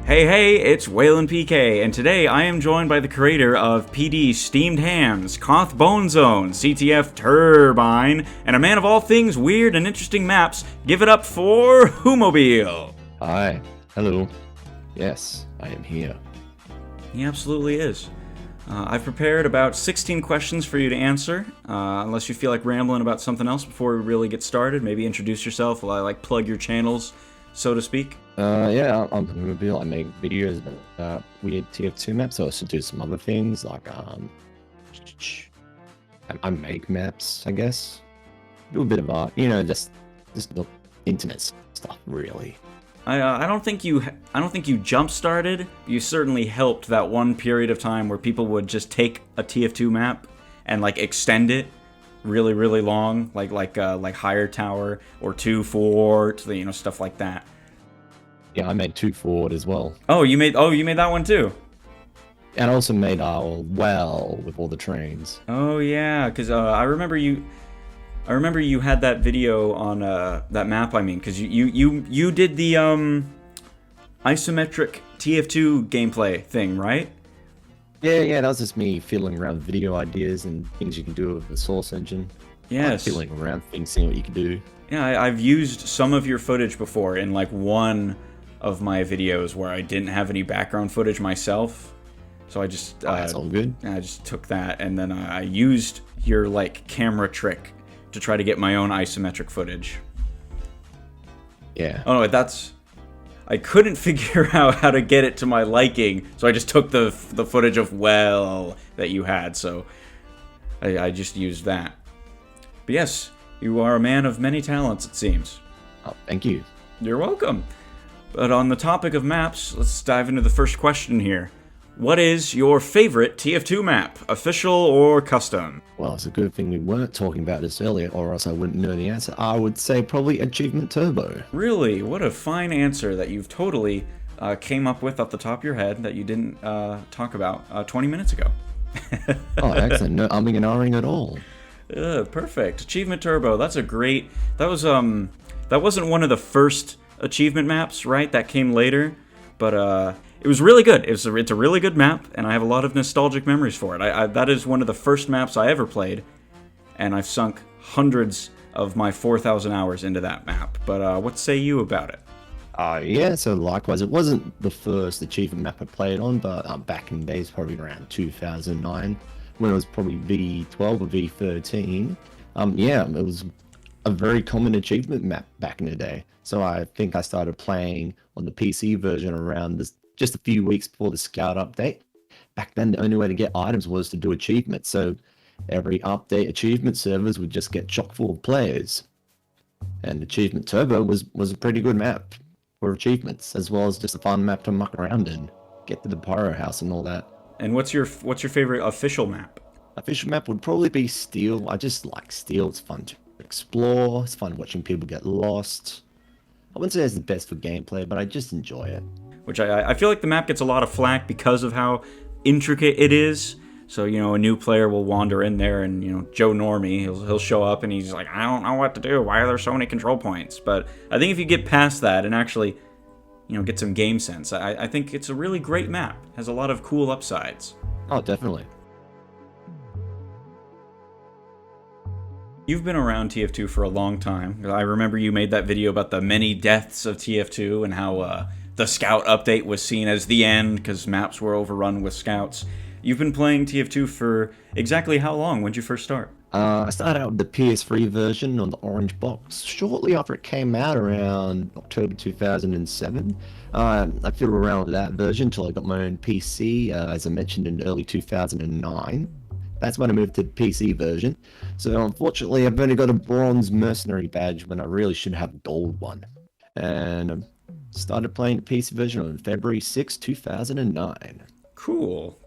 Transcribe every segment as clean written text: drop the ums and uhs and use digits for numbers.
Hey, it's Waylon PK, and today I am joined by the creator of PD Steamed Hams, Koth Bone Zone, CTF Turbine, and a man of all things weird and interesting maps. Give it up for Whomobile. Hi. Hello. Yes, I am here. He absolutely is. I've prepared about 16 questions for you to answer, unless you feel like rambling about something else before we really get started. Maybe introduce yourself while I plug your channels, so to speak. Yeah, I'm Whomobile. I make videos about weird TF2 maps. I also do some other things like I make maps, I guess. Do a bit of art, just the internet stuff, really. I don't think you jump started. You certainly helped that one period of time where people would just take a TF2 map and extend it really, really long, like Higher Tower or 2 Fort, stuff like that. Yeah, I made 2 Fort as well. Oh, you made that one too. And I also made well with all the trains. Oh yeah, because I remember you had that video on that map. I mean, because you did the isometric TF2 gameplay thing, right? Yeah, that was just me fiddling around with video ideas and things you can do with the Source engine. Yes. Fiddling around things, seeing what you can do. Yeah, I've used some of your footage before in one of my videos where I didn't have any background footage myself. So I just That's all good. I just took that and then I used your camera trick to try to get my own isometric footage. Yeah. Oh no, I couldn't figure out how to get it to my liking, so I just took the footage of that you had, so I just used that. But yes, you are a man of many talents, it seems. Oh, thank you. You're welcome. But on the topic of maps, let's dive into the first question here. What is your favorite TF2 map, official or custom? Well, it's a good thing we weren't talking about this earlier, or else I wouldn't know the answer. I would say probably Achievement Turbo. Really? What a fine answer that you've totally came up with off the top of your head that you didn't talk about 20 minutes ago. Oh, excellent. No umming and ahhing at all. Perfect. Achievement Turbo. That's a great... That wasn't one of the first achievement maps, right? That came later, but it was really good. It's a really good map, and I have a lot of nostalgic memories for it. That is one of the first maps I ever played, and I've sunk hundreds of my 4,000 hours into that map. But what say you about it? Yeah, so likewise, it wasn't the first achievement map I played on, but back in the days, probably around 2009, when it was probably V12 or V13. Yeah, it was a very common achievement map back in the day. So I think I started playing on the PC version around just a few weeks before the Scout update. Back then, the only way to get items was to do achievements. So every update, achievement servers would just get chock full of players. And Achievement Turbo was a pretty good map for achievements, as well as just a fun map to muck around in, get to the Pyro House and all that. And what's your favorite official map? Official map would probably be Steel. I just like Steel. It's fun to explore. It's fun watching people get lost. I wouldn't say it's the best for gameplay, but I just enjoy it. Which I feel like the map gets a lot of flack because of how intricate it is. So, a new player will wander in there and, Joe Normie, he'll show up and he's like, I don't know what to do. Why are there so many control points? But I think if you get past that and actually, get some game sense, I think it's a really great map. It has a lot of cool upsides. Oh, definitely. You've been around TF2 for a long time. I remember you made that video about the many deaths of TF2 and how the Scout update was seen as the end because maps were overrun with Scouts. You've been playing TF2 for exactly how long? When did you first start? I started out with the PS3 version on the orange box shortly after it came out around October 2007. I fiddled around with that version until I got my own PC, as I mentioned, in early 2009. That's when I moved to the PC version. So unfortunately, I've only got a bronze mercenary badge when I really should have a gold one. And I started playing the PC version on February 6, 2009. Cool.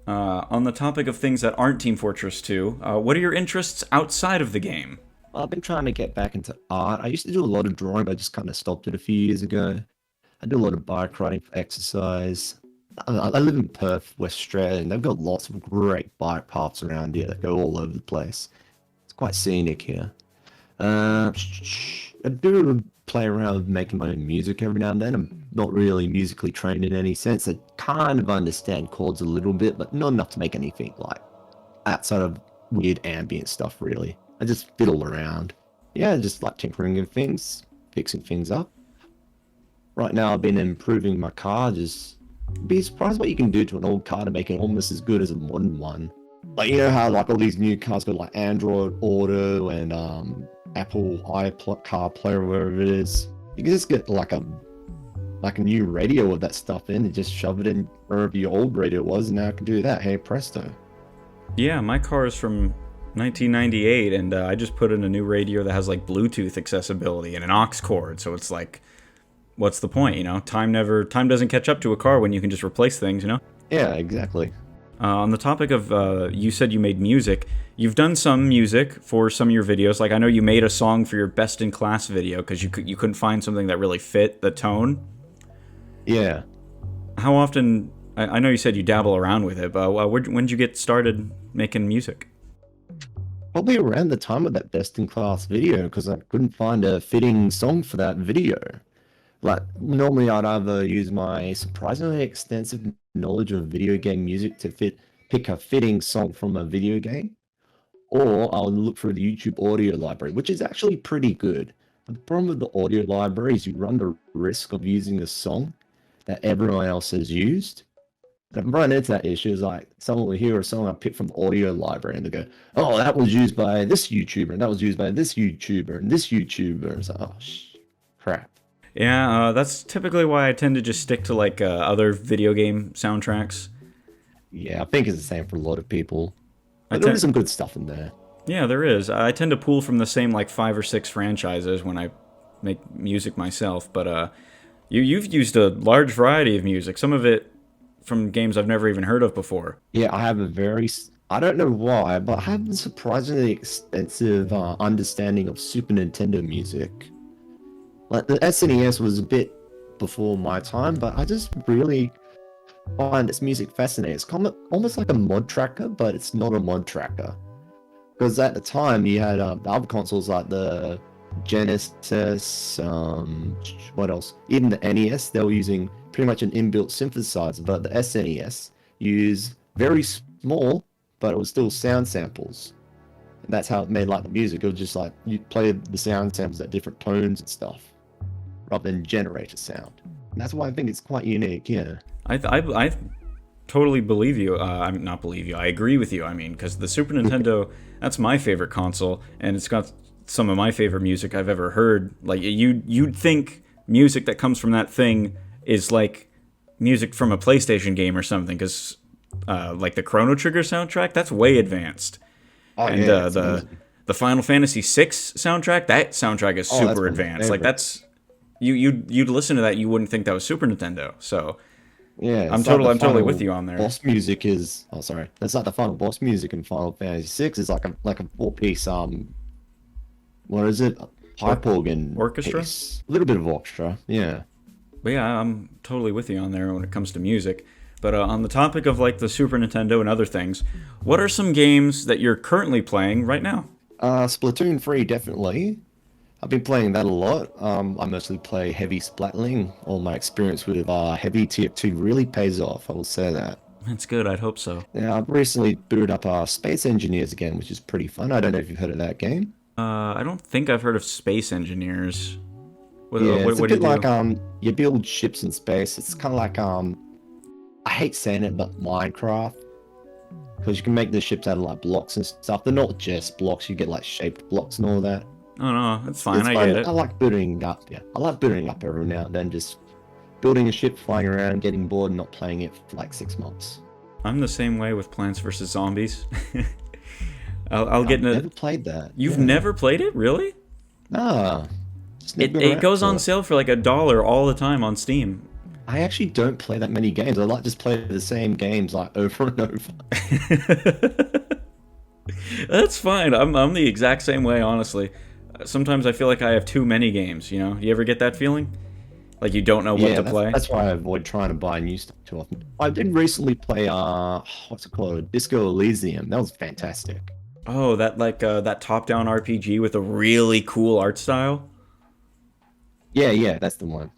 On the topic of things that aren't Team Fortress 2, what are your interests outside of the game? Well, I've been trying to get back into art. I used to do a lot of drawing, but I just kind of stopped it a few years ago. I do a lot of bike riding for exercise. I live in Perth, West Australia, and they've got lots of great bike paths around here that go all over the place. It's quite scenic here. I do play around with making my own music every now and then. I'm not really musically trained in any sense. I kind of understand chords a little bit, but not enough to make anything like outside of weird ambient stuff, really. I just fiddle around. Yeah, just like tinkering with things, fixing things up. Right now, I've been improving my car. Just be surprised what you can do to an old car to make it almost as good as a modern one. Like, you know how like all these new cars got like Android Auto and Apple CarPlay or whatever it is. You can just get like a new radio with that stuff in and just shove it in wherever your old radio was, and now I can do that. Hey, presto. Yeah, my car is from 1998, and I just put in a new radio that has like Bluetooth accessibility and an aux cord. So it's like, what's the point? You know, time doesn't catch up to a car when you can just replace things. You know. Yeah, exactly. On the topic of, you said you made music. You've done some music for some of your videos. Like I know you made a song for your Best in Class video because you couldn't find something that really fit the tone. Yeah. How often? I know you said you dabble around with it, but when did you get started making music? Probably around the time of that Best in Class video, because I couldn't find a fitting song for that video. Like, normally I'd either use my surprisingly extensive knowledge of video game music to pick a fitting song from a video game, or I'll look through the YouTube audio library, which is actually pretty good. But the problem with the audio library is you run the risk of using a song that everyone else has used. And I've run into that issue. Is like someone will hear a song I picked from the audio library and they go, "Oh, that was used by this YouTuber, and that was used by this YouTuber, and this YouTuber." And it's like, oh, crap. Yeah, that's typically why I tend to just stick to like other video game soundtracks. Yeah, I think it's the same for a lot of people. I But there tend, is some good stuff in there. yeah, there is. I tend to pull from the same like 5 or 6 franchises when I make music myself. But you've used a large variety of music. Some of it from games I've never even heard of before. Yeah, I have I don't know why, but I have a surprisingly extensive understanding of Super Nintendo music. Like the SNES was a bit before my time, but I just really find its music fascinating. It's almost like a mod tracker, but it's not a mod tracker. Because at the time you had the other consoles like the Genesis, what else? Even the NES, they were using pretty much an inbuilt synthesizer, but the SNES used very small, but it was still sound samples. And that's how it made like the music. It was just like you play the sound samples at different tones and stuff, rather than generate a sound. And that's why I think it's quite unique, yeah. I totally believe you. I'm not believe you. I agree with you. I mean, because the Super Nintendo, that's my favorite console, and it's got some of my favorite music I've ever heard. Like you'd think music that comes from that thing is like music from a PlayStation game or something, because like the Chrono Trigger soundtrack, that's way advanced. Oh, And yeah, the Final Fantasy VI soundtrack, that soundtrack is oh, that's super my advanced. Like favorite. that's you'd listen to that, you wouldn't think that was Super Nintendo. So Yeah, I'm it's like the totally with final you on there. boss music is. Oh, sorry. That's like the final boss music in Final Fantasy VI. It's like a 4-piece what is it? Pipe organ Orchestra? piece. A little bit of orchestra. Yeah. But yeah, I'm totally with you on there when it comes to music. But on the topic of like the Super Nintendo and other things, what are some games that you're currently playing right now? Splatoon 3 definitely. I've been playing that a lot. I mostly play heavy splatling. All my experience with heavy TF2 really pays off. I will say that. That's good. I'd hope so. Now, I've recently booted up Space Engineers again, which is pretty fun. I don't know if you've heard of that game. I don't think I've heard of Space Engineers. Yeah, it's a What do you bit like do? you build ships in space. It's kind of like I hate saying it, but Minecraft, because you can make the ships out of like blocks and stuff. They're not just blocks. You get like shaped blocks and all that. Oh no, that's fine. It's I fun. get it. I like building up. Yeah, I like building up every now and then. Just building a ship, flying around, getting bored, and not playing it for like 6 months. I'm the same way with Plants vs Zombies. I'll get I've into. never played that. You've Yeah. never played it, really? Nah, just never got It around goes to on it. sale for like $1 all the time on Steam. I actually don't play that many games. I like just play the same games like over and over. That's fine. I'm the exact same way, honestly. Sometimes I feel like I have too many games. You know, you ever get that feeling? Like you don't know what Yeah, to that's, play. that's why I avoid trying to buy new stuff too often. I did recently play what's it called? Disco Elysium. That was fantastic. Oh, that like that top-down RPG with a really cool art style. Yeah, that's the one.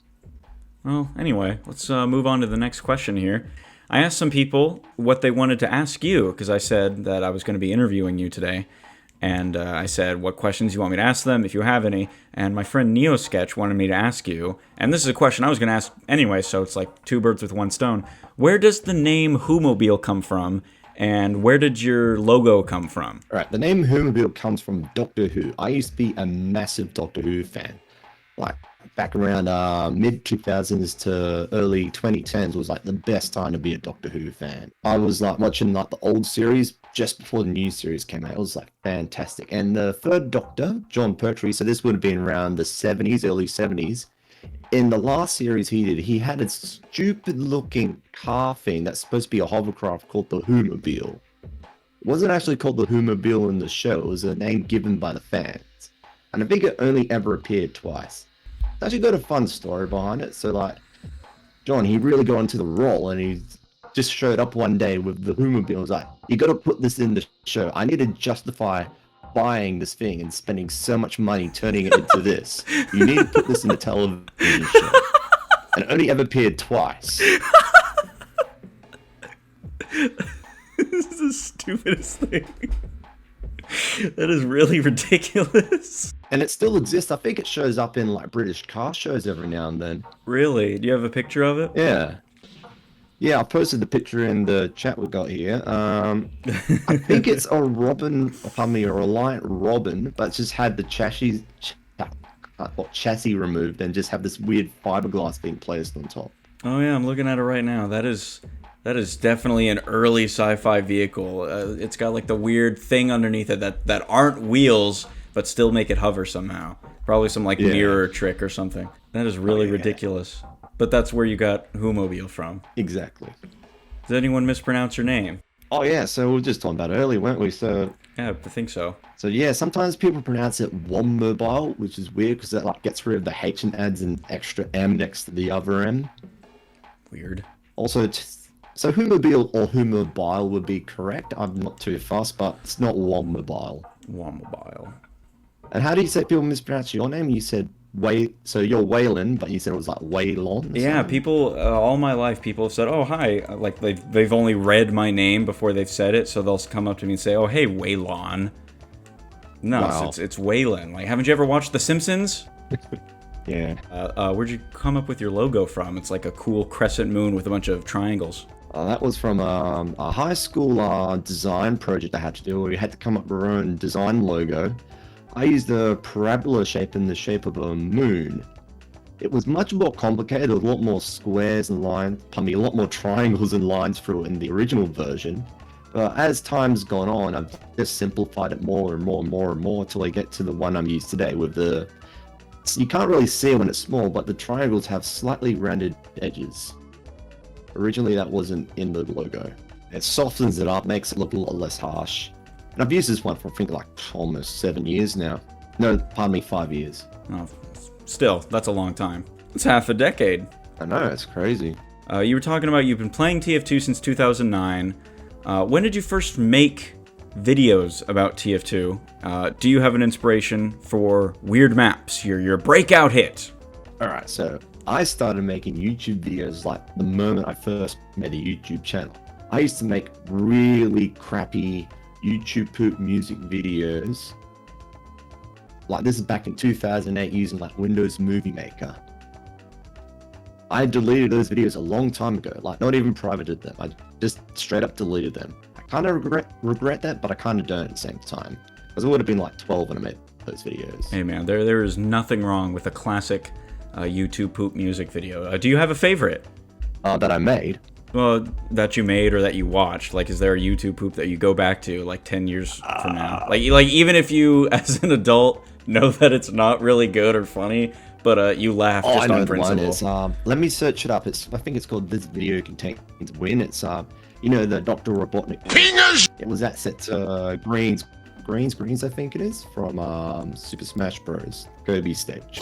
Well, anyway, let's move on to the next question here. I asked some people what they wanted to ask you because I said that I was going to be interviewing you today. And I said, what questions you want me to ask them, if you have any. And my friend NeoSketch wanted me to ask you, and this is a question I was going to ask anyway, so it's like two birds with one stone. Where does the name Whomobile come from, and where did your logo come from? All right, the name Whomobile comes from Doctor Who. I used to be a massive Doctor Who fan. Like, back around mid 2000s to early 2010s was like the best time to be a Doctor Who fan. I was like watching like the old series just before the new series came out. It was like fantastic. And the third Doctor, John Pertwee, so this would have been around the 70s, early 70s. In the last series he did, he had a stupid looking car thing that's supposed to be a hovercraft called the Whomobile. It wasn't actually called the Whomobile in the show, it was a name given by the fans. And I think it only ever appeared twice. It's actually got a fun story behind it. So like, John, he really got into the role and he just showed up one day with the Whomobile. He was like, you got to put this in the show. I need to justify buying this thing and spending so much money turning it into this. You need to put this in the television show. And it only ever appeared twice. This is the stupidest thing. That is really ridiculous. And it still exists. I think it shows up in like British car shows every now and then. Really? Do you have a picture of it? Yeah. Yeah, I posted the picture in the chat we got here. I think it's a Robin, pardon me, a Reliant Robin, but it's just had the chassis removed and just have this weird fiberglass being placed on top. Oh yeah, I'm looking at it right now. That is definitely an early sci-fi vehicle. It's got like the weird thing underneath it that aren't wheels, but still make it hover somehow. Probably some like mirror trick or something. That is really ridiculous. But that's where you got Whomobile from. Exactly. Did anyone mispronounce your name? Oh yeah, so we were just talking about it earlier, weren't we? So yeah, I think so. So yeah, sometimes people pronounce it Whomobile, which is weird because it like gets rid of the H and adds an extra M next to the other M. Weird. Also, so Whomobile or Whomobile would be correct. I'm not too fast, but it's not Whomobile. Whomobile. And how do you say people mispronounce your name? You said so you're Waylon, but you said it was like Waylon. Yeah, something. people all my life people have said, "Oh, hi." Like they've only read my name before they've said it, so they'll come up to me and say, "Oh, hey, Waylon." No, Wow. it's Waylon. Like, haven't you ever watched The Simpsons? Yeah. Where'd you come up with your logo from? It's like a cool crescent moon with a bunch of triangles. That was from a high school design project I had to do where we had to come up with our own design logo. I used a parabola shape in the shape of a moon. It was much more complicated, a lot more squares and lines, a lot more triangles and lines through it in the original version. But as time's gone on, I've just simplified it more and more and more and more till I get to the one I'm used today with the... So you can't really see it when it's small, but the triangles have slightly rounded edges. Originally that wasn't in the logo. It softens it up, makes it look a lot less harsh. And I've used this one for I think like almost 7 years now. No, pardon me, 5 years. Oh, still, that's a long time. It's half a decade. I know, it's crazy. You were talking about you've been playing TF2 since 2009. When did you first make videos about TF2? Do you have an inspiration for weird maps? Your breakout hit? Alright, so I started making YouTube videos like the moment I first made a YouTube channel. I used to make really crappy YouTube poop music videos. Like this is back in 2008 using like Windows Movie Maker. I deleted those videos a long time ago, like not even privated them. I just straight up deleted them. I kind of regret that, but I kind of don't at the same time. Because I would have been like 12 when I made those videos. Hey man, there is nothing wrong with a classic YouTube poop music video. Do you have a favorite? That I made. Well, that you made or that you watched. Like, is there a YouTube poop that you go back to like 10 years from now? Like even if you, as an adult, know that it's not really good or funny, but you laugh just on principle. Is, let me search it up. I think it's called This Video Contains Win. It's you know, the Dr. Robotnik. Fingers! It was that set to Greens, I think it is, from Super Smash Bros. Kirby stage.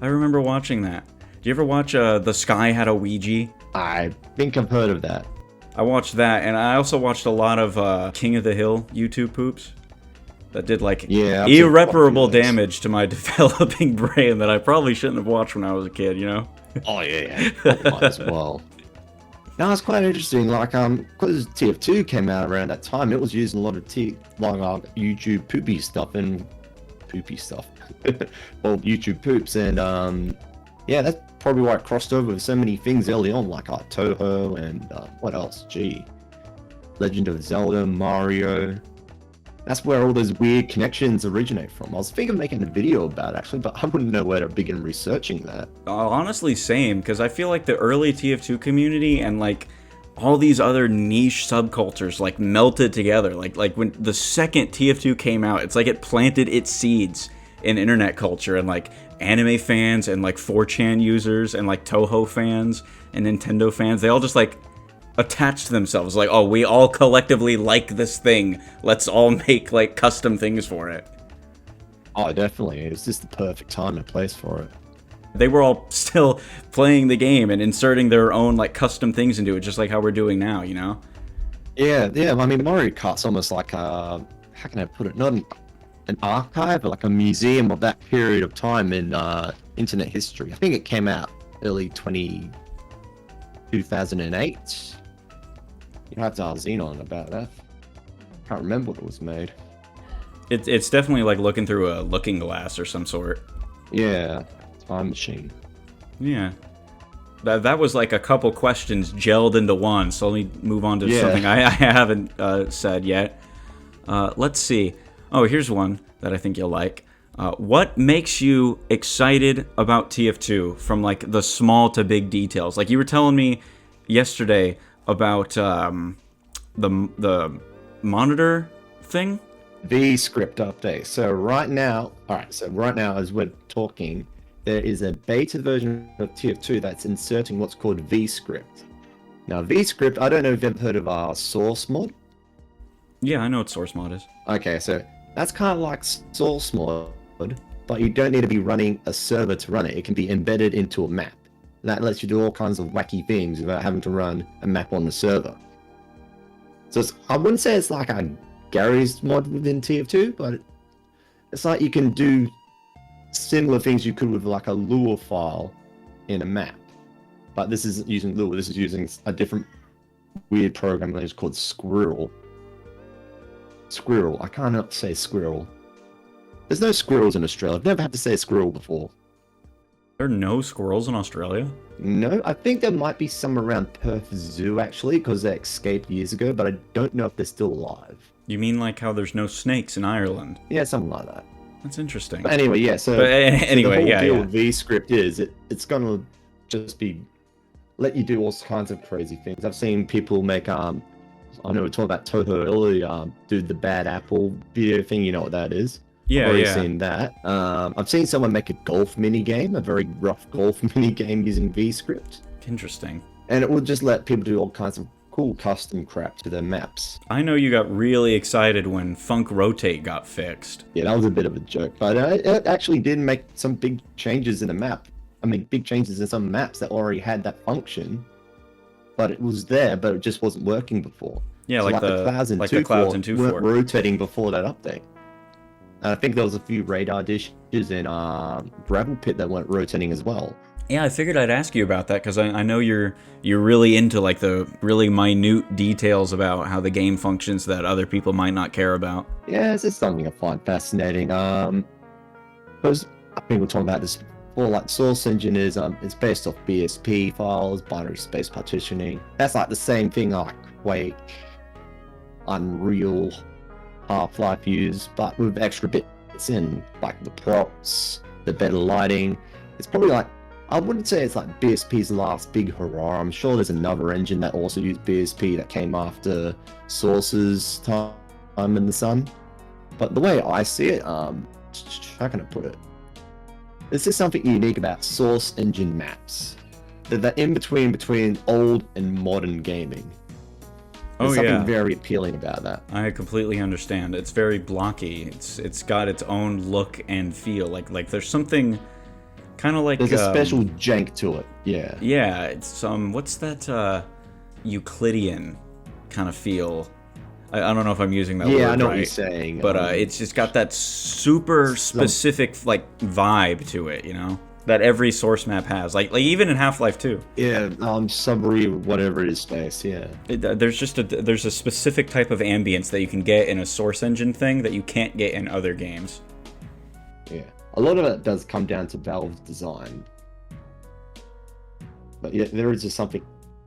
I remember watching that. Do you ever watch The Sky Had a Ouija? I think I've heard of that. I watched that, and I also watched a lot of King of the Hill YouTube poops. that did like Yeah, I've seen quite a few irreparable of those. damage to my developing brain that I probably shouldn't have watched when I was a kid, you know? Oh yeah, yeah. Oh, might as well. No, it's quite interesting. Like, because TF2 came out around that time, it was using a lot of YouTube poopy stuff and poopy stuff. Well, YouTube poops, and yeah, that's probably why it crossed over with so many things early on, like Toho and what else? Gee, Legend of Zelda, Mario. That's where all those weird connections originate from. I was thinking of making a video about it, actually, but I wouldn't know where to begin researching that. Honestly, same, because I feel like the early TF2 community and like all these other niche subcultures like melted together. Like when the second TF2 came out, it's like it planted its seeds in internet culture, and like anime fans and like 4chan users and like Toho fans and Nintendo fans, they all just like attached themselves, like, oh, we all collectively like this thing, let's all make like custom things for it. Oh, definitely. It was just the perfect time and place for it. They were all still playing the game and inserting their own like custom things into it, just like how we're doing now, you know? Yeah, yeah. I mean, Mario Kart's almost like a, how can I put it? Not an archive, but like a museum of that period of time in internet history. I think it came out early 2008. You have to ask Xenon about that. Can't remember what it was made. It's definitely like looking through a looking glass or some sort. Yeah, time machine. Yeah. That was like a couple questions gelled into one, so let me move on to something I haven't said yet. Let's see. Oh, here's one that I think you'll like. What makes you excited about TF2 from like the small to big details? Like you were telling me yesterday about the monitor thing. V script update. So right now, as we're talking, there is a beta version of TF2 that's inserting what's called V script. Now V script, I don't know if you've ever heard of our source mod. Yeah, I know what source mod is. Okay, so that's kind of like source mod, but you don't need to be running a server to run it. It can be embedded into a map. That lets you do all kinds of wacky things without having to run a map on the server. So I wouldn't say it's like a Gary's mod within TF2, but it's like you can do similar things you could with like a Lua file in a map. But this isn't using Lua, this is using a different weird program that is called Squirrel. Squirrel, I can't say squirrel. There's no squirrels in Australia. I've never had to say squirrel before. There are no squirrels in Australia? No, I think there might be some around Perth Zoo actually, because they escaped years ago, but I don't know if they're still alive. You mean like how there's no snakes in Ireland? Yeah, something like that. That's interesting. But anyway, yeah, so, anyway, the whole yeah, deal yeah. with V-script is it's gonna just be let you do all kinds of crazy things. I've seen people make I know we talked about Toho earlier, do the bad apple video thing, you know what that is. Yeah, I've already yeah. seen that. I've seen someone make a golf mini game, a very rough golf mini game using V-script. Interesting. And it will just let people do all kinds of cool custom crap to their maps. I know you got really excited when Funk Rotate got fixed. Yeah, that was a bit of a joke, but it actually did make some big changes in the map. I mean, big changes in some maps that already had that function, but it was there, but it just wasn't working before. Yeah, So like the clouds in 2.4 weren't rotating before that update. And I think there was a few radar dishes in Gravel Pit that weren't rotating as well. Yeah, I figured I'd ask you about that because I know you're really into like the really minute details about how the game functions that other people might not care about. Yeah, it's just something I find fascinating. Because I think we're talking about this before, like Source Engine is it's based off BSP files, binary space partitioning. That's like the same thing like Quake, Unreal, Half-Life use, but with extra bits in, like the props, the better lighting. It's probably like, I wouldn't say it's like BSP's last big hurrah. I'm sure there's another engine that also used BSP that came after Source's time in the sun. But the way I see it, how can I put it? There's just something unique about Source Engine maps. They're the in-between old and modern gaming. There's something very appealing about that. I completely understand. It's very blocky. It's got its own look and feel. Like there's something kind of like there's a special jank to it. Yeah. Yeah, it's what's that Euclidean kind of feel? I don't know if I'm using that Yeah, word I know right, what you're saying. but it's just got that super specific like vibe to it, you know, that every source map has. Like even in Half-Life 2. Yeah, Submarine, whatever it is, space. Yeah. There's a specific type of ambience that you can get in a source engine thing that you can't get in other games. Yeah, a lot of it does come down to Valve's design, but yeah, there is just something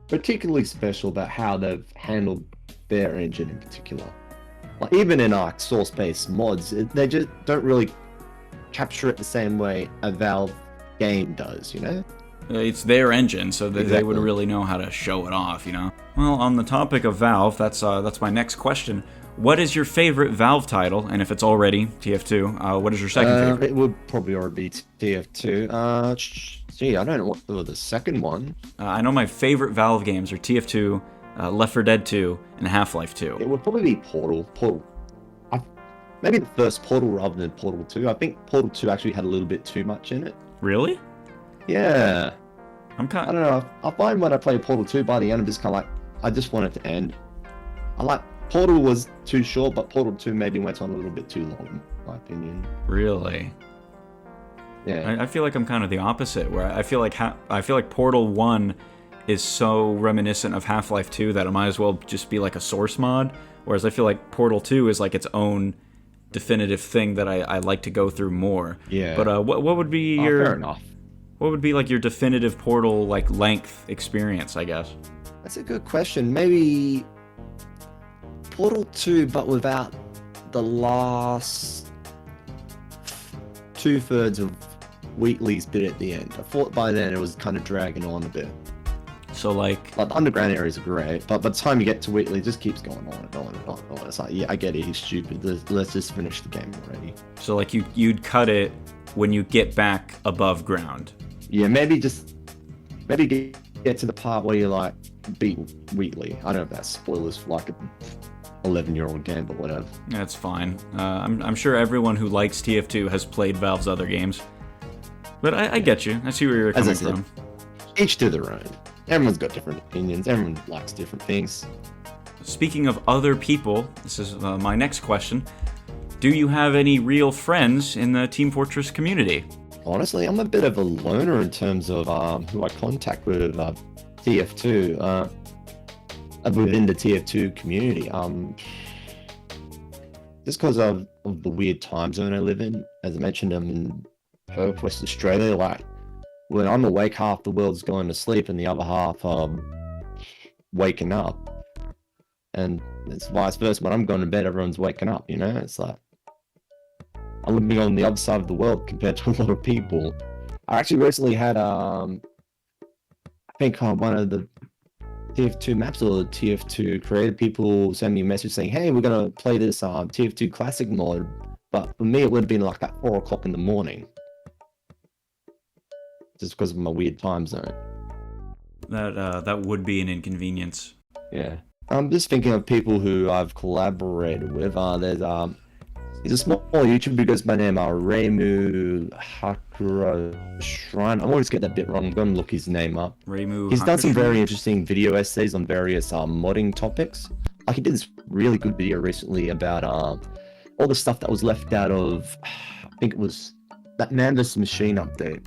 particularly special about how they've handled their engine in particular. Like even in source-based mods, they just don't really capture it the same way a Valve game does, you know? It's their engine, so they would really know how to show it off, you know? Well, on the topic of Valve, that's my next question. What is your favorite Valve title? And if it's already TF2, what is your second favorite? It would probably already be TF2. Gee, I don't know what the second one. I know my favorite Valve games are TF2, Left 4 Dead 2, and Half-Life 2. It would probably be Portal. Maybe the first Portal rather than Portal 2. I think Portal 2 actually had a little bit too much in it. Really? Yeah. I don't know. I find when I play Portal 2, by the end, I'm just kind of like, I just want it to end. Portal was too short, but Portal 2 maybe went on a little bit too long, in my opinion. Really? Yeah. I feel like I'm kind of the opposite, where I feel like Portal 1 is so reminiscent of Half-Life 2 that it might as well just be like a source mod, whereas I feel like Portal 2 is like its own definitive thing that I like to go through more. Yeah. But what would be fair enough. What would be like your definitive Portal like length experience, I guess? That's a good question. Maybe Portal 2, but without the last 2/3 of Wheatley's bit at the end. I thought by then it was kind of dragging on a bit. So like the underground areas are great, but by the time you get to Wheatley, it just keeps going on and on and on and on. It's like, yeah, I get it, he's stupid. Let's just finish the game already. So like you'd cut it when you get back above ground. Yeah, maybe get to the part where you like beat Wheatley. I don't know if that's spoilers for like a 11-year-old game, but whatever. That's fine. I'm sure everyone who likes TF2 has played Valve's other games. But I get you. I see where you're coming from. Each to their own. Everyone's got different opinions. Everyone likes different things. Speaking of other people, this is my next question. Do you have any real friends in the Team Fortress community? Honestly, I'm a bit of a loner in terms of who I contact with TF2. Within the TF2 community. Just because of the weird time zone I live in. As I mentioned, I'm in Perth, West Australia. Like, when I'm awake, half the world's going to sleep and the other half waking up. And it's vice versa. When I'm going to bed, everyone's waking up, you know? It's like, I'm living on the other side of the world compared to a lot of people. I actually recently had, I think one of the TF2 maps or the TF2 creative people send me a message saying, hey, we're going to play this TF2 classic mod. But for me, it would have been like at 4 o'clock in the morning. Just because of my weird time zone. That would be an inconvenience. Yeah. I'm just thinking of people who I've collaborated with. He's a small YouTuber who goes by the name Reimu Hakuro Shrine. I always get that bit wrong. I'm going to look his name up. He's done some very interesting video essays on various modding topics. Like he did this really good video recently about all the stuff that was left out of, I think it was that Man vs. Machine update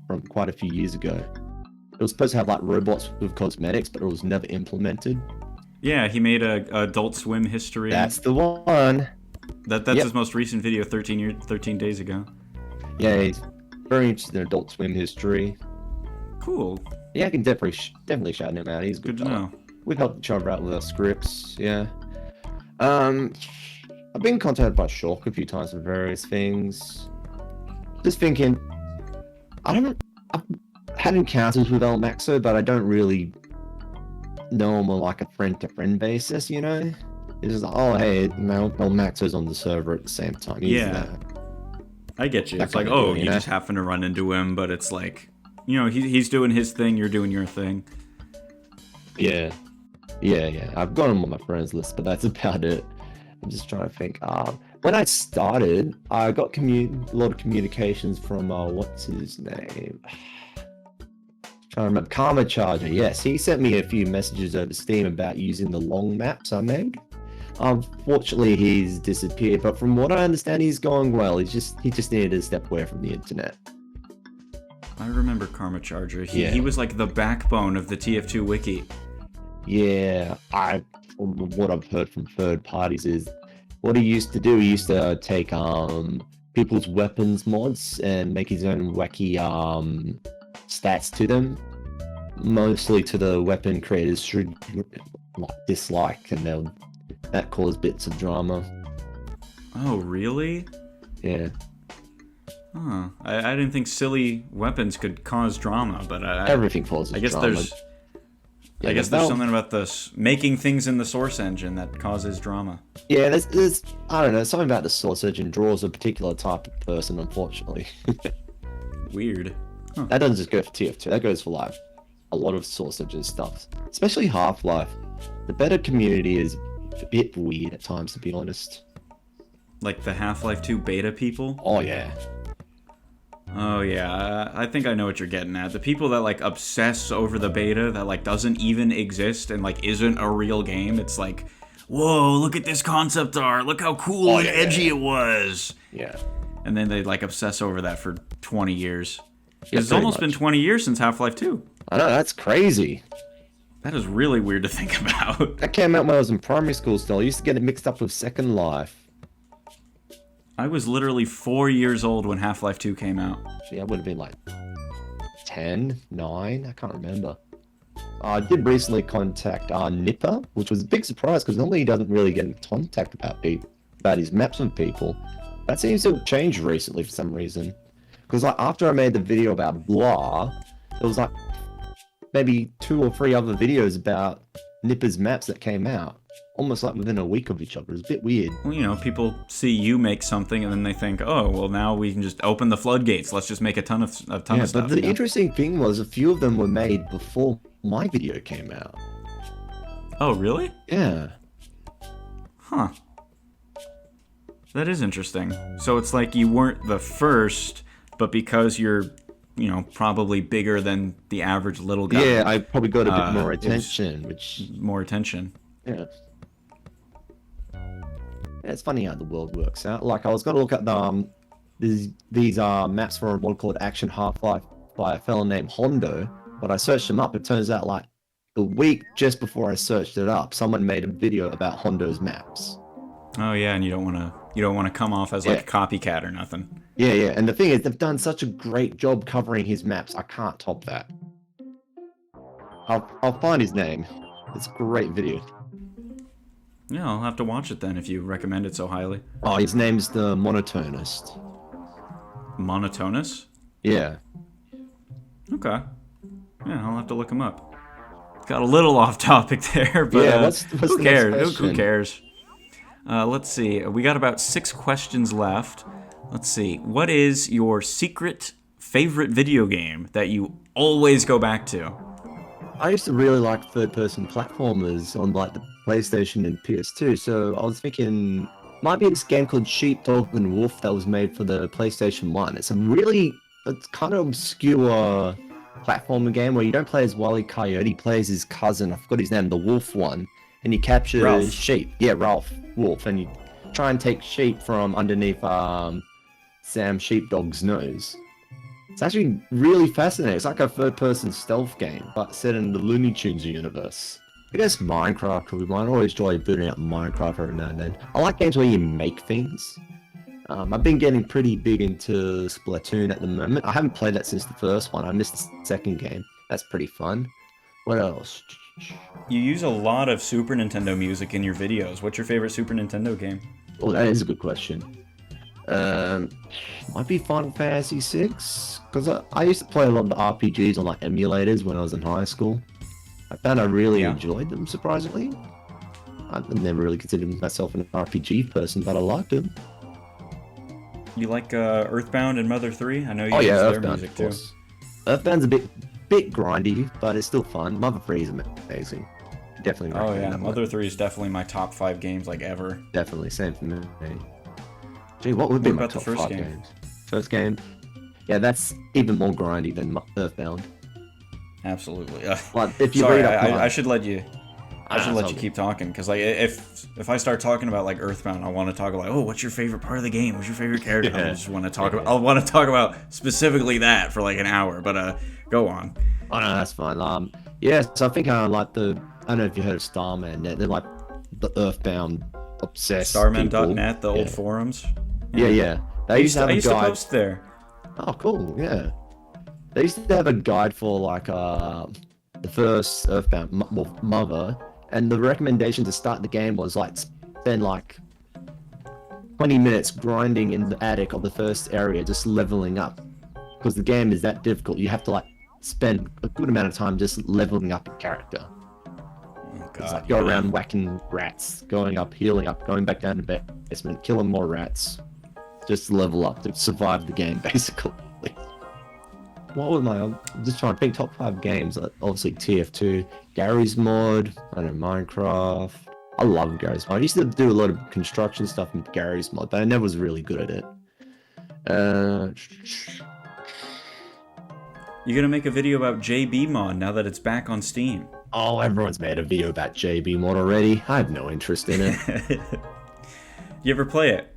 from quite a few years ago. It was supposed to have like robots with cosmetics, but it was never implemented. Yeah, he made a Adult Swim history. That's the one. That's his most recent video, 13 days ago. Yeah, he's very interested in Adult Swim history. Cool. Yeah, I can definitely shout him out. He's good to know. We've helped each other out with our scripts. Yeah. I've been contacted by Shulk a few times for various things. Just thinking, I've had encounters with El Maxo, but I don't really know him on like a friend-to-friend basis, you know? It's just like, oh, hey, El Maxo's on the server at the same time. I get you. It's like, oh, you just happen to run into him, but it's like, you know, he's doing his thing, you're doing your thing. Yeah. I've got him on my friends list, but that's about it. I'm just trying to think. When I started, I got a lot of communications from, what's his name? Trying to remember. Karma Charger, yes. He sent me a few messages over Steam about using the long maps I made. Unfortunately, he's disappeared, but from what I understand, he's going well. He just needed to step away from the internet. I remember Karma Charger. Yeah. He was like the backbone of the TF2 wiki. Yeah, from what I've heard from third parties is what he used to do. He used to take people's weapons mods and make his own wacky stats to them, mostly to the weapon creators should dislike, and that caused bits of drama. Oh, really? Yeah. Huh. I didn't think silly weapons could cause drama, but Everything causes I guess drama. I guess there's something about this making things in the source engine that causes drama. Yeah, there's I don't know, something about the source engine draws a particular type of person, unfortunately. Weird. Huh. That doesn't just go for TF2, that goes for like a lot of source engine stuff. Especially Half-Life. The beta community is a bit weird at times, to be honest. Like the Half-Life 2 beta people? Oh yeah. Oh yeah, I think I know what you're getting at. The people that like obsess over the beta that like doesn't even exist and like isn't a real game. It's like, whoa, look at this concept art. Look how cool and edgy it was. Yeah. And then they like obsess over that for 20 years. Yeah, It's almost been 20 years since Half-Life 2. I know, that's crazy. That is really weird to think about. That came out when I was in primary school still. I used to get it mixed up with Second Life. I was literally 4 years old when Half-Life 2 came out. Actually, I would have been like 10, 9, I can't remember. I did recently contact Nipper, which was a big surprise because normally he doesn't really get in contact about his maps with people. That seems to have changed recently for some reason. Because like after I made the video about Blah, there was like maybe 2 or 3 other videos about Nipper's maps that came out. Almost like within a week of each other. It was a bit weird. Well, you know, people see you make something and then they think, oh, well, now we can just open the floodgates. Let's just make a ton of stuff. But the interesting thing was a few of them were made before my video came out. Oh, really? Yeah. Huh. That is interesting. So it's like you weren't the first, but because you're, you know, probably bigger than the average little guy. Yeah, I probably got a bit more attention, More attention. Yeah. It's funny how the world works out. Like, I was going to look at the these maps for a mod called Action Half-Life by a fellow named Hondo, but I searched them up. It turns out, like, the week just before I searched it up, someone made a video about Hondo's maps. Oh yeah, and you don't want to come off as like a copycat or nothing. Yeah, yeah. And the thing is, they've done such a great job covering his maps. I can't top that. I'll find his name. It's a great video. Yeah, I'll have to watch it then if you recommend it so highly. Oh, his name's the Monotonist. Monotonous? Yeah. Okay. Yeah, I'll have to look him up. Got a little off topic there, but yeah, what's who the cares? next Who cares? Let's see. We got about 6 questions left. Let's see. What is your secret favorite video game that you always go back to? I used to really like third-person platformers on like the PlayStation and PS2, so I was thinking might be this game called Sheepdog and Wolf that was made for the PlayStation 1. It's kind of obscure platformer game where you don't play as Wile E. Coyote, he plays his cousin, I forgot his name, the wolf one, and you capture Ralph. sheep. Yeah, Ralph Wolf, and you try and take sheep from underneath Sam Sheepdog's nose. It's actually really fascinating. It's like a third-person stealth game, but set in the Looney Tunes universe. I guess Minecraft would be mine. I always enjoy booting out Minecraft every now and then. I like games where you make things. I've been getting pretty big into Splatoon at the moment. I haven't played that since the first one. I missed the second game. That's pretty fun. What else? You use a lot of Super Nintendo music in your videos. What's your favorite Super Nintendo game? Oh, that is a good question. Might be Final Fantasy VI, because I used to play a lot of the RPGs on like emulators when I was in high school. I found I really enjoyed them, surprisingly. I never really considered myself an RPG person, but I liked them. You like Earthbound and Mother 3? I know you use their Earthbound, music too. Earthbound's a bit grindy, but it's still fun. Mother 3 is amazing. Definitely. Oh yeah, Mother 3 is definitely my top 5 games like ever. Definitely, same for me. Gee, what would be my top 5 games? First game? Yeah, that's even more grindy than Earthbound. Absolutely. But if you Sorry, read up I should let you. I should let you keep talking, because like if I start talking about like Earthbound, I want to talk about, oh, what's your favorite part of the game? What's your favorite character? Yeah. I just want to talk about. I want to talk about specifically that for like an hour. But go on. Oh no, that's fine. Yeah, so I think like I don't know if you heard of Starman. They're like the Earthbound obsessed Starman.net, people. the old forums. Yeah. They used to have I a used to guide. post there. Oh, cool. Yeah. They used to have a guide for like the first Earthbound Mother, and the recommendation to start the game was like spend like 20 minutes grinding in the attic of the first area, just leveling up, because the game is that difficult. You have to like spend a good amount of time just leveling up your character. Oh, It's God, like go around whacking rats, going up, healing up, going back down to basement, killing more rats, just to level up to survive the game, basically. What was I'm just trying to think top 5 games. Obviously TF2, Gary's Mod, I don't know, Minecraft. I love Gary's Mod. I used to do a lot of construction stuff in Gary's Mod, but I never was really good at it. You're gonna make a video about JB Mod now that it's back on Steam. Oh, everyone's made a video about JB Mod already. I have no interest in it. You ever play it?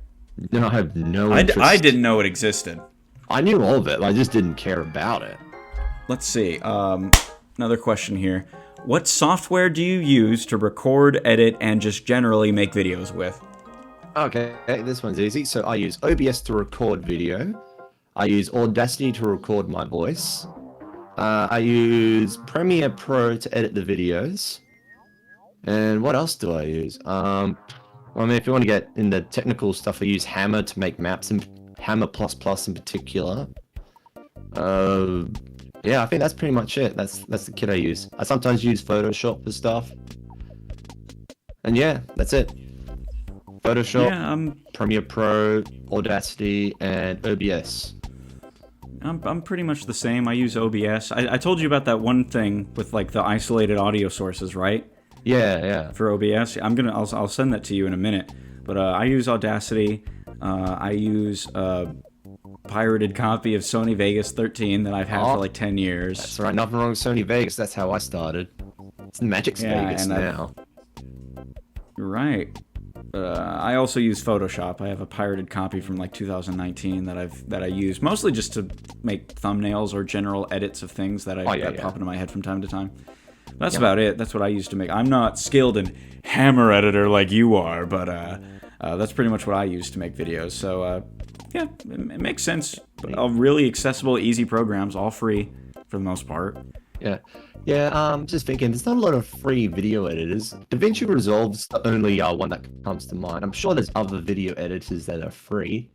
No, I have no interest. I didn't know it existed. I knew all of it, I just didn't care about it. Let's see. Another question here. What software do you use to record, edit, and just generally make videos with? Okay, this one's easy. So I use OBS to record video. I use Audacity to record my voice. I use Premiere Pro to edit the videos. And what else do I use? I mean, if you want to get in the technical stuff, I use Hammer to make maps, and Hammer++ in particular. Yeah, I think that's pretty much it. That's the kit I use. I sometimes use Photoshop for stuff. And yeah, that's it. Photoshop, Premiere Pro, Audacity, and OBS. I'm pretty much the same. I use OBS. I told you about that one thing with like the isolated audio sources, right? Yeah. For OBS, I'll send that to you in a minute. But I use Audacity. I use a pirated copy of Sony Vegas 13 that I've had for like 10 years. That's right. Nothing wrong with Sony Vegas. That's how I started. It's Magic's Vegas now. Right. I also use Photoshop. I have a pirated copy from like 2019 that I use mostly just to make thumbnails or general edits of things that pop into my head from time to time. That's about it. That's what I use to make. I'm not skilled in Hammer editor like you are, but that's pretty much what I use to make videos. So yeah, it makes sense. Really accessible, easy programs, all free for the most part. Yeah, just thinking, there's not a lot of free video editors. DaVinci Resolve's the only one that comes to mind. I'm sure there's other video editors that are free,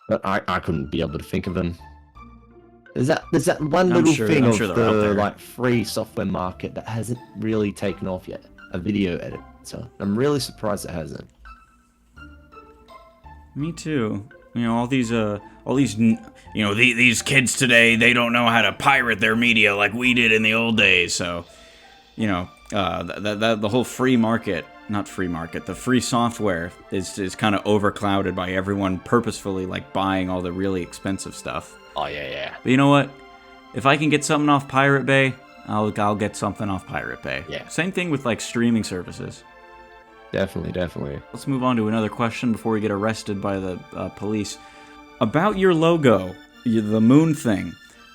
but I couldn't be able to think of them. There's that one little thing of the like free software market that hasn't really taken off yet. A video editor. I'm really surprised it hasn't. Me too. You know, these kids today, they don't know how to pirate their media like we did in the old days. So, you know, the whole free market, not free market, the free software is kind of overclouded by everyone purposefully like buying all the really expensive stuff. Oh yeah. But you know what? If I can get something off Pirate Bay, I'll get something off Pirate Bay. Yeah. Same thing with like streaming services. Definitely. Let's move on to another question before we get arrested by the police. About your logo, the moon thing,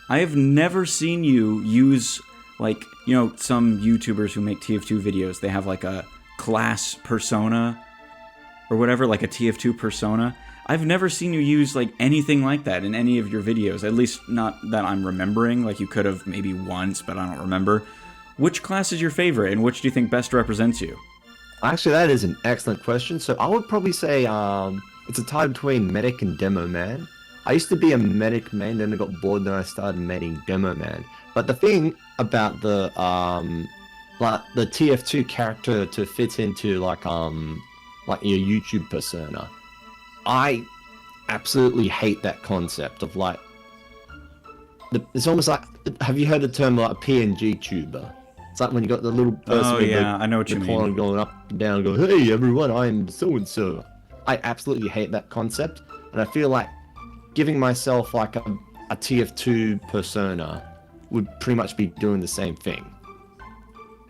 I have never seen you use, like, you know, some YouTubers who make TF2 videos, they have like a class persona or whatever, like a TF2 persona. I've never seen you use like anything like that in any of your videos, at least not that I'm remembering. Like you could have maybe once, but I don't remember. Which class is your favorite, and which do you think best represents you? Actually, that is an excellent question. So I would probably say it's a tie between Medic and Demo Man. I used to be a Medic main, then I got bored, then I started making Demo Man. But the thing about the TF2 character to fit into like your YouTube persona, I absolutely hate that concept of like it's almost like, have you heard the term like a PNG tuber? It's like when you got the little person with I know what you mean. Going up and down and go, hey everyone, I'm so-and-so. I absolutely hate that concept, and I feel like giving myself like a TF2 persona would pretty much be doing the same thing.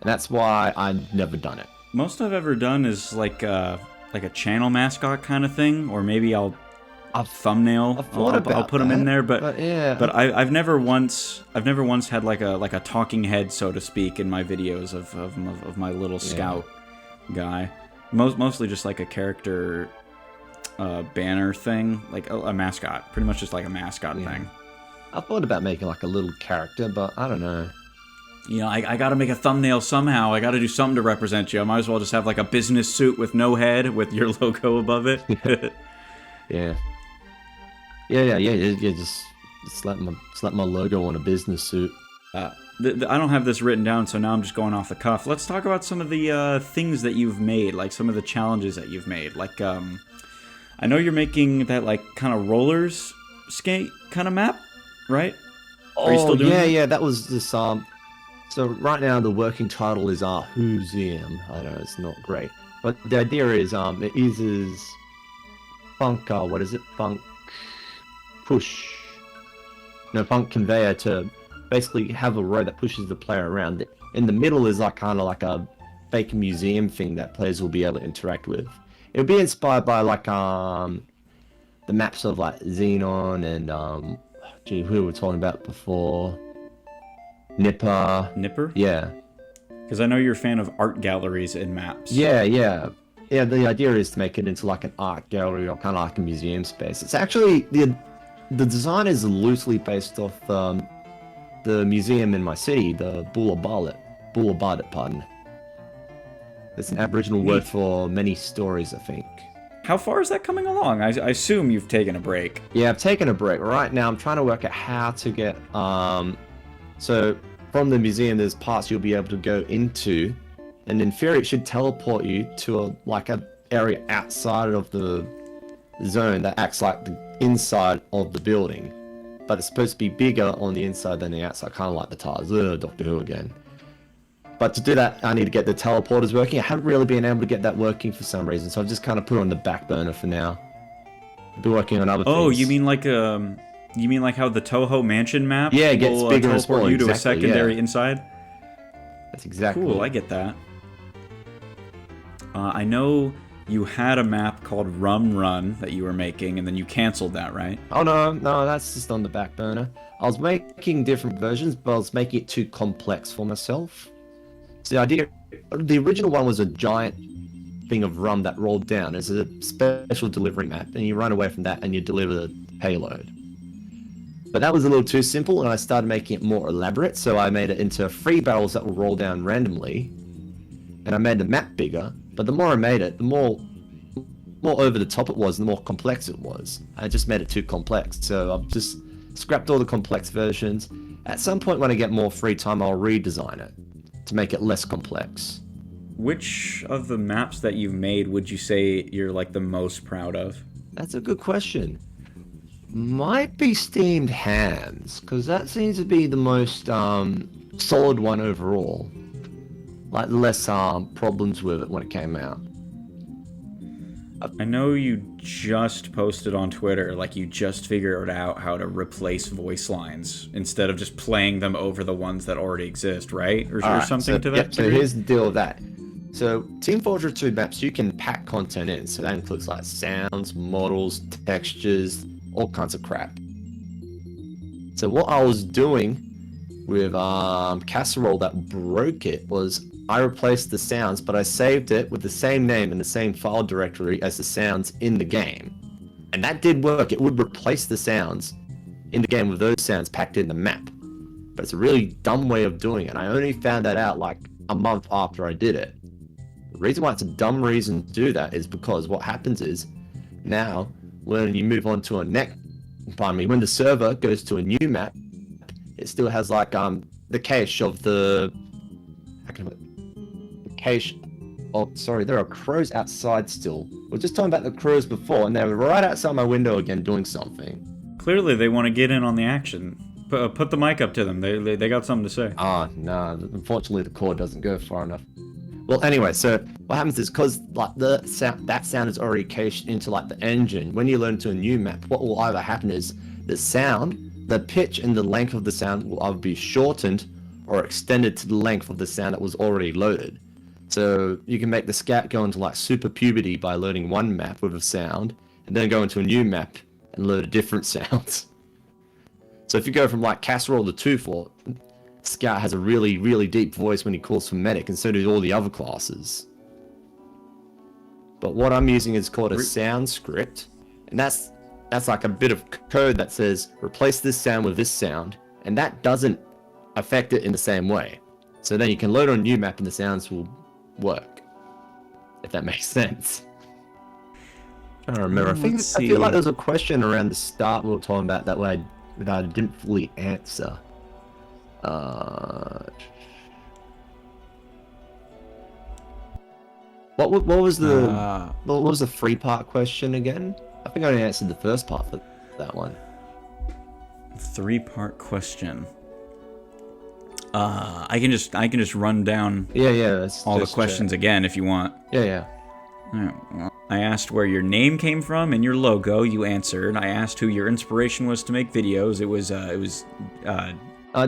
and that's why I've never done it. Most I've ever done is like a channel mascot kind of thing, or maybe I've thumbnail. thought about I'll put them in there, but yeah. but I've never once had like a talking head, so to speak, in my videos of my little scout guy. Mostly just like a character banner thing, like a mascot, pretty much just like a mascot thing. I thought about making like a little character, but I don't know. You know, I gotta make a thumbnail somehow. I gotta do something to represent you. I might as well just have like a business suit with no head with your logo above it. Yeah. Just let my logo on a business suit. I don't have this written down, so now I'm just going off the cuff. Let's talk about some of the things that you've made, like some of the challenges that you've made. Like, I know you're making that like kind of rollers skate kind of map, right? Are you still doing that? That was this. So right now the working title is Whoseum. I know it's not great, but the idea is it uses funk. What is it? Funk push. No, funk conveyor to basically have a row that pushes the player around. In the middle is like kind of like a fake museum thing that players will be able to interact with. It'll be inspired by like the maps of like Xenon and who we were talking about before, Nipper. Yeah. Because I know you're a fan of art galleries and maps. Yeah. The idea is to make it into like an art gallery or kind of like a museum space. It's actually the design is loosely based off the museum in my city, the Bullabardet, pardon. It's an Aboriginal word for many stories, I think. How far is that coming along? I assume you've taken a break. Yeah, I've taken a break. Right now, I'm trying to work out how to get... So, from the museum, there's parts you'll be able to go into, and in theory, it should teleport you to a area outside of the zone that acts like the inside of the building. But it's supposed to be bigger on the inside than the outside, kind of like the TARS. Doctor Who again. But to do that, I need to get the teleporters working. I haven't really been able to get that working for some reason, so I've just kind of put it on the back burner for now. I've been working on other things. Oh, you mean like how the Toho Mansion map? Yeah, it gets bigger and teleport smaller. You to a secondary inside. That's exactly. Cool, I get that. I know you had a map called Rum Run that you were making, and then you canceled that, right? Oh no, that's just on the back burner. I was making different versions, but I was making it too complex for myself. So the original one was a giant thing of rum that rolled down. It's a special delivery map, and you run away from that and you deliver the payload. But that was a little too simple, and I started making it more elaborate, so I made it into 3 barrels that will roll down randomly, and I made the map bigger, but the more I made it, the more over the top it was, the more complex it was. I just made it too complex, so I've just scrapped all the complex versions. At some point when I get more free time, I'll redesign it to make it less complex. Which of the maps that you've made would you say you're like the most proud of? That's a good question. Might be Steamed Hams, because that seems to be the most solid one overall. Like less problems with it when it came out. I know you just posted on Twitter, like you just figured out how to replace voice lines instead of just playing them over the ones that already exist, right? Or something to that Yep, so degree? here's the deal with that. So Team Fortress 2 maps, you can pack content in. So that includes like sounds, models, textures, all kinds of crap. So what I was doing with Casserole that broke it was I replaced the sounds, but I saved it with the same name and the same file directory as the sounds in the game. And that did work. It would replace the sounds in the game with those sounds packed in the map. But it's a really dumb way of doing it. I only found that out like a month after I did it. The reason why it's a dumb reason to do that is because what happens is now when you move on to when the server goes to a new map, it still has like the cache of the cache. Oh, sorry, there are crows outside still. We were just talking about the crows before, and they were right outside my window again doing something. Clearly, they want to get in on the action. Put the mic up to them. They got something to say. No. Unfortunately, the cord doesn't go far enough. Well, anyway, so what happens is because like that sound is already cached into like the engine. When you learn to a new map, what will either happen is the sound, the pitch, and the length of the sound will either be shortened or extend it to the length of the sound that was already loaded. So you can make the scat go into like super puberty by loading one map with a sound, and then go into a new map and load a different sound. So if you go from like casserole to two-fort, Scout has a really, really deep voice when he calls for medic, and so do all the other classes. But what I'm using is called a sound script, and that's like a bit of code that says replace this sound with this sound, and that doesn't affect it in the same way. So then you can load on a new map and the sounds will work, if that makes sense. I don't remember. I feel like there was a question around the start we were talking about that I didn't fully answer. What was the 3-part question again? I think I only answered the first part for that one. 3-part question. I can just run down all the questions again if you want. Yeah. Well, I asked where your name came from and your logo. You answered. I asked who your inspiration was to make videos. It was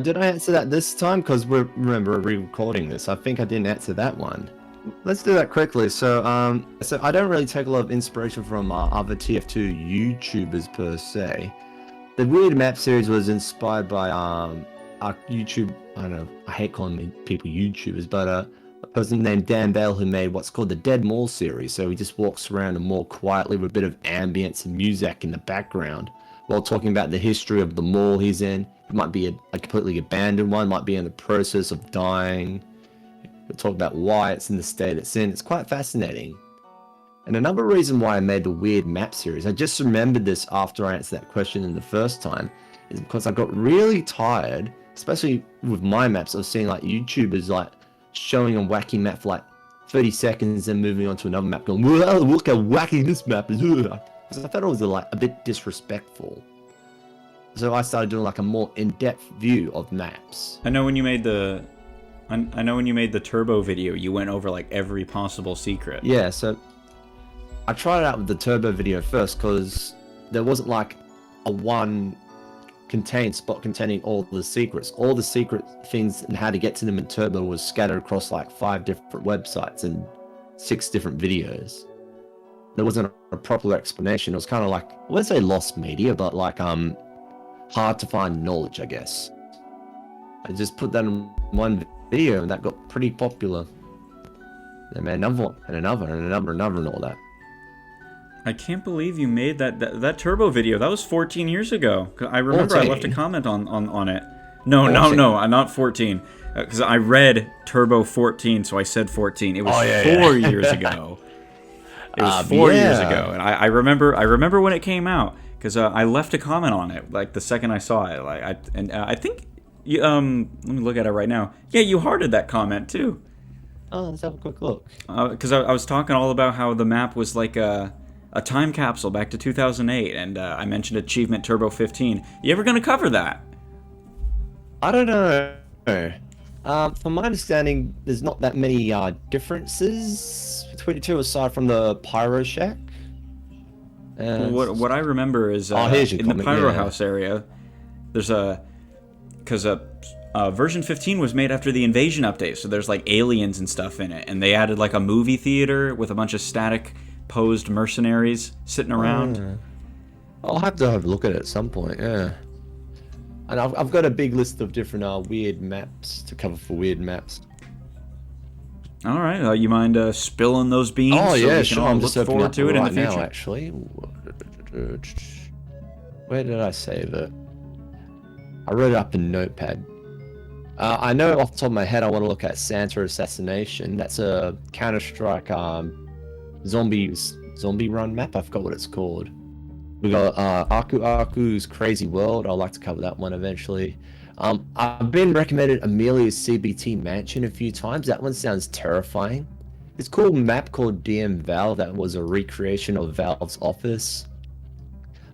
Did I answer that this time? Because we're re-recording this. I think I didn't answer that one. Let's do that quickly. So I don't really take a lot of inspiration from other TF2 YouTubers per se. The Weird Map series was inspired by our YouTube. I don't know. I hate calling people YouTubers, but a person named Dan Bale who made what's called the Dead Mall series. So he just walks around a mall quietly with a bit of ambience and music in the background while talking about the history of the mall he's in. It might be a completely abandoned one, might be in the process of dying. We'll talk about why it's in the state it's in. It's quite fascinating. And another reason why I made the Weird Map series, I just remembered this after I answered that question in the first time, is because I got really tired, especially with my maps, of seeing like YouTubers like showing a wacky map for like 30 seconds and moving on to another map going, well, look how wacky this map is. Because I thought it was a bit disrespectful. So I started doing like a more in-depth view of maps. I know when you made the turbo video, you went over like every possible secret. Yeah, so I tried it out with the turbo video first because there wasn't like a one contained spot containing all the secrets. All the secret things and how to get to them in turbo was scattered across like 5 different websites and 6 different videos. There wasn't a proper explanation. It was kind of like, I wouldn't say lost media, but like hard to find knowledge, I guess. I just put that in one video and that got pretty popular. They made another one and another and another and all that. I can't believe you made that turbo video. That was 14 years ago. I remember 14. I left a comment on it. No, not 14. Because I read Turbo 14, so I said 14. It was 4 years ago. It was 4 years ago, and I remember when it came out because I left a comment on it like the second I saw it. I think you, let me look at it right now. Yeah, you hearted that comment too. Oh, let's have a quick look. Because I was talking all about how the map was like a time capsule back to 2008, and I mentioned Achievement Turbo 15. You ever gonna cover that? I don't know. From my understanding, there's not that many differences between the two aside from the Pyro Shack. What I remember is in the Pyro House area, there's because version 15 was made after the Invasion update, so there's like aliens and stuff in it, and they added like a movie theater with a bunch of static posed mercenaries sitting around. I'll have to have a look at it at some point, yeah. And I've got a big list of different weird maps to cover for Weird Maps. All right, you mind spilling those beans? Oh yeah, so sure. I'm just looking forward to it right in the future. Now, actually. Where did I save it? I wrote it up in Notepad. I know off the top of my head I want to look at Santa Assassination. That's a Counter-Strike zombie run map. I forgot what it's called. We got Aku's Crazy World. I'd like to cover that one eventually. I've been recommended Amelia's CBT Mansion a few times. That one sounds terrifying. It's a cool map called DM Valve that was a recreation of Valve's office.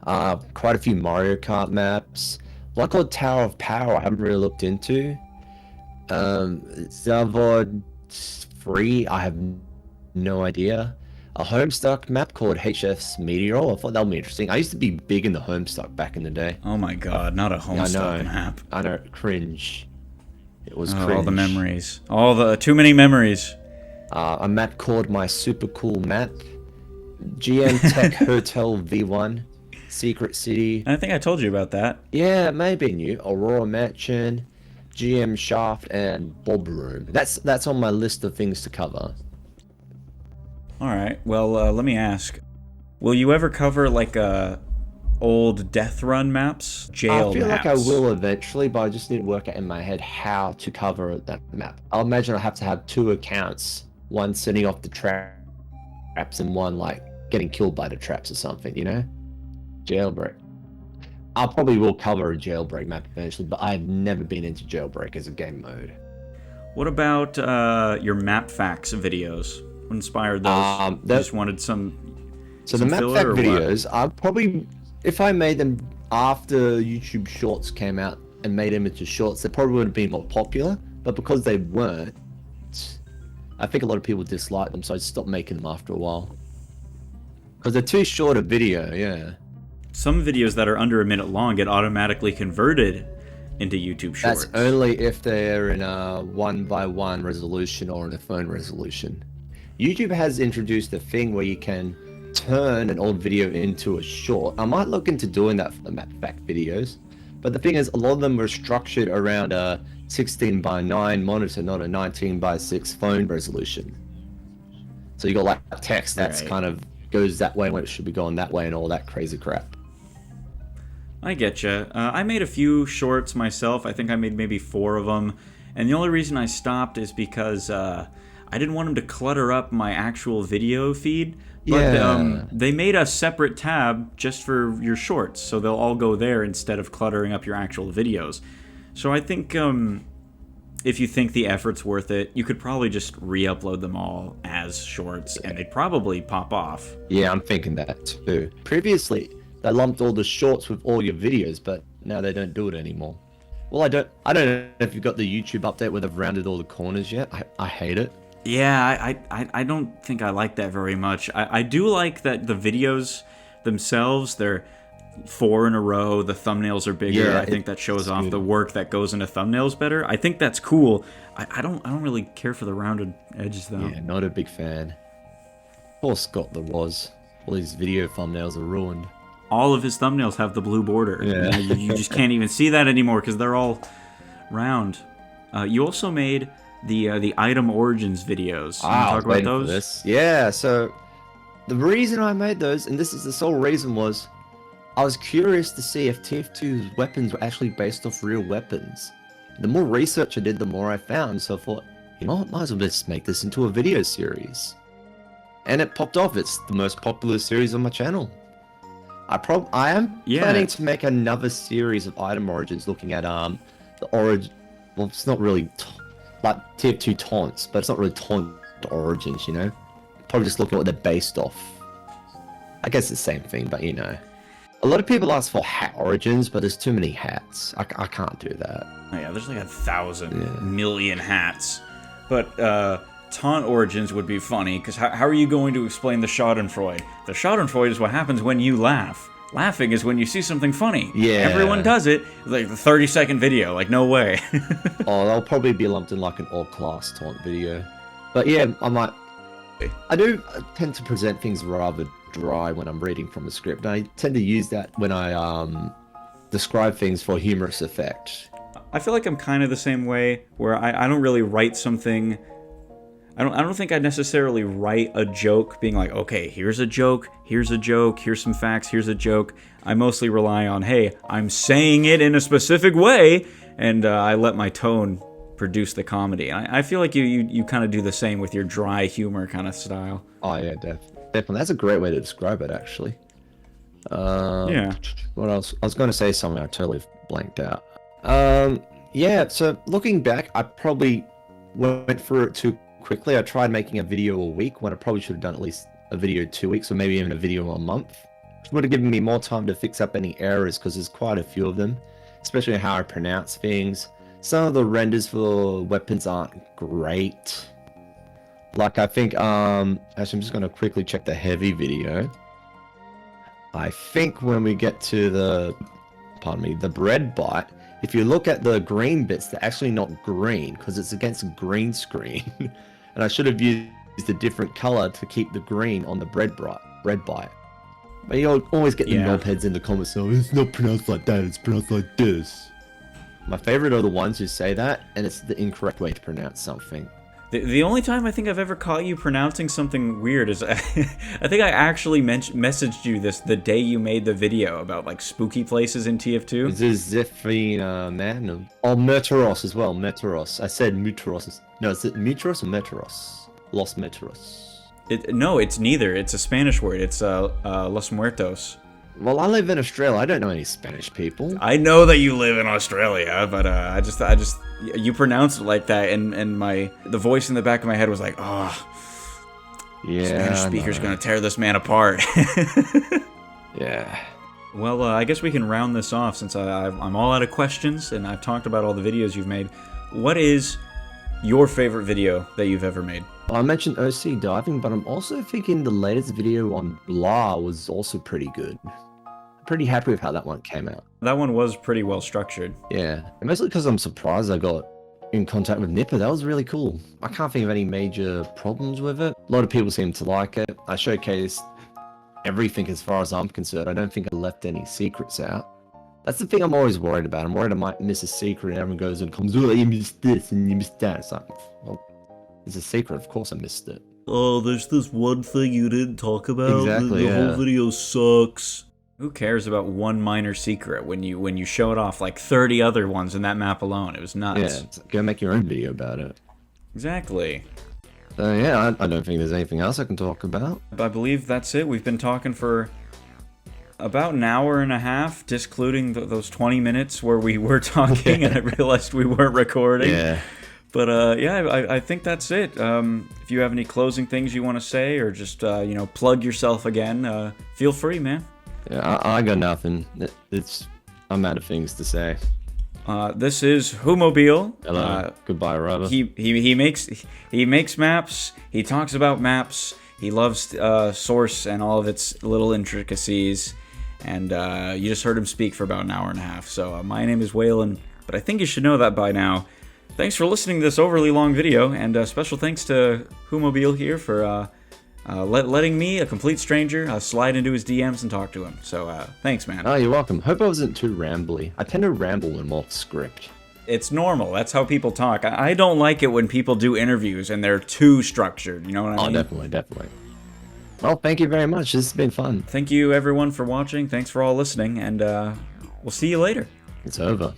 Quite a few Mario Kart maps. One called Tower of Power I haven't really looked into. Zavod 3, I have no idea. A Homestuck map called HF's Meteor. I thought that would be interesting. I used to be big in the Homestuck back in the day. Oh my god, not a Homestuck map. I know, cringe. It was Oh, cringe. all the memories. All the too many memories. A map called my super cool map. GM Tech Hotel V1. Secret City. I think I told you about that. Yeah, it may have been you. Aurora Mansion, GM Shaft, and Bob Room. That's on my list of things to cover. All right. Well, let me ask. Will you ever cover like old Death Run maps, jail I feel maps? like I will eventually, but I just need to work out in my head how to cover that map. I'll imagine I have to have 2 accounts, one setting off the traps and one like getting killed by the traps or something, you know? Jailbreak. I probably will cover a jailbreak map eventually, but I've never been into jailbreak as a game mode. What about your map facts videos? What inspired those? You just wanted some. So some the map filler fact or what? videos, I probably, if I made them after YouTube Shorts came out and made them into shorts, they probably would have been more popular. But because they weren't, I think a lot of people disliked them, so I stopped making them after a while. Because they're too short a video, yeah. Some videos that are under a minute long get automatically converted into YouTube Shorts. That's only if they're in a 1:1 resolution or in a phone resolution. YouTube has introduced a thing where you can turn an old video into a short. I might look into doing that for the map fact videos. But the thing is, a lot of them were structured around a 16:9 monitor, not a 19:6 phone resolution. So you got like text that's Right. kind of goes that way when it should be going that way and all that crazy crap. I get you. I made a few shorts myself. I think I made maybe 4 of them. And the only reason I stopped is because I didn't want them to clutter up my actual video feed. But Yeah. they made a separate tab just for your shorts, so they'll all go there instead of cluttering up your actual videos. So I think if you think the effort's worth it, you could probably just re-upload them all as shorts, and they'd probably pop off. Yeah, I'm thinking that too. Previously, they lumped all the shorts with all your videos, but now they don't do it anymore. Well, I don't know if you've got the YouTube update where they've rounded all the corners yet. I hate it. Yeah, I don't think I like that very much. I do like that the videos themselves, they're 4 in a row, the thumbnails are bigger. Yeah, I think that shows it's off good. the work that goes into thumbnails better. I think that's cool. I don't really care for the rounded edges though. Yeah, not a big fan. Poor Scott there was. All these video thumbnails are ruined. All of his thumbnails have the blue border. Yeah. You just can't even see that anymore because they're all round. You also made the item origins videos. Can you I talk was about waiting for those? this. Yeah, so the reason I made those, and this is the sole reason, was I was curious to see if TF2's weapons were actually based off real weapons. The more research I did, the more I found, so I thought, you know what, might as well just make this into a video series. And it popped off. It's the most popular series on my channel. I am Yeah. planning to make another series of item origins looking at the origin. Well, it's not really like TF2 taunts, but it's not really taunt origins, you know. Probably just looking at what they're based off. I guess it's the same thing, but you know. A lot of people ask for hat origins, but there's too many hats. I can't do that. Oh, yeah, there's like 1,000 Yeah. million hats. But taunt origins would be funny, because how are you going to explain the Schadenfreude? The Schadenfreude is what happens when you laugh. Laughing is when you see something funny. Yeah. Everyone does it. Like the 30-second video. Like, no way. Oh, they'll probably be lumped in like an all-class taunt video. But yeah, I do tend to present things rather dry when I'm reading from a script. I tend to use that when I describe things for humorous effect. I feel like I'm kind of the same way, where I don't really write something. I don't think I necessarily write a joke being like, okay, here's a joke, here's some facts, here's a joke. I mostly rely on, hey, I'm saying it in a specific way, and I let my tone produce the comedy. I feel like you kind of do the same with your dry humor kind of style. Oh yeah, definitely. That's a great way to describe it, actually. Yeah. What else? I was going to say something I totally blanked out. Yeah, so looking back, I probably went through it too quickly. I tried making a video a week when I probably should have done at least a video 2 weeks, or maybe even a video a month. Which would have given me more time to fix up any errors, because there's quite a few of them, especially how I pronounce things. Some of the renders for weapons aren't great. Like, I think, actually, I'm just going to quickly check the heavy video. I think when we get to the bread bite, if you look at the green bits, they're actually not green because it's against a green screen. And I should have used a different color to keep the green on the bread bite. But you always get the knobheads in the comments, so it's not pronounced like that, it's pronounced like this. My favorite are the ones who say that, and it's the incorrect way to pronounce something. The only time I think I've ever caught you pronouncing something weird is I think I actually messaged you this the day you made the video about like spooky places in TF2. Is this Zephyr man? Oh, Meteoros as well. Meteoros. I said Meteoros. No, is it Meteoros or Meteoros? Los Meteoros. No, it's neither. It's a Spanish word. It's Los Muertos. Well, I live in Australia. I don't know any Spanish people. I know that you live in Australia, but I just you pronounced it like that, and the voice in the back of my head was like, oh, yeah, Spanish speaker's gonna tear this man apart. Yeah. Well, I guess we can round this off since I'm all out of questions, and I've talked about all the videos you've made. What is your favorite video that you've ever made? Well, I mentioned OC diving, but I'm also thinking the latest video on Blah was also pretty good. I'm pretty happy with how that one came out. That one was pretty well structured. Yeah, and mostly because I'm surprised I got in contact with Nipper. That was really cool. I can't think of any major problems with it. A lot of people seem to like it. I showcased everything as far as I'm concerned. I don't think I left any secrets out. That's the thing I'm always worried about. I'm worried I might miss a secret and everyone goes and comes, oh, you missed this and you missed that. It's like, well, it's a secret. Of course I missed it. Oh, there's this one thing you didn't talk about. Exactly, the whole video sucks. Who cares about one minor secret when you show it off like 30 other ones in that map alone? It was nuts. Yeah, go make your own video about it. Exactly. So yeah, I don't think there's anything else I can talk about. I believe that's it. We've been talking for about an hour and a half, discluding those 20 minutes where we were talking and I realized we weren't recording. Yeah. But yeah, I think that's it. If you have any closing things you want to say or just, plug yourself again, feel free, man. Yeah, I got nothing. I'm out of things to say. This is Whomobile. Hello. Goodbye, Robert. He makes maps. He talks about maps. He loves Source and all of its little intricacies. And you just heard him speak for about an hour and a half. So my name is Waylon, but I think you should know that by now. Thanks for listening to this overly long video, and special thanks to Whomobile here for letting me, a complete stranger, slide into his DMs and talk to him. So thanks, man. Oh, you're welcome. Hope I wasn't too rambly. I tend to ramble when I'm off script. It's normal. That's how people talk. I don't like it when people do interviews and they're too structured. You know what I mean? Oh, definitely. Well, thank you very much. This has been fun. Thank you, everyone, for watching. Thanks for all listening, and we'll see you later. It's over.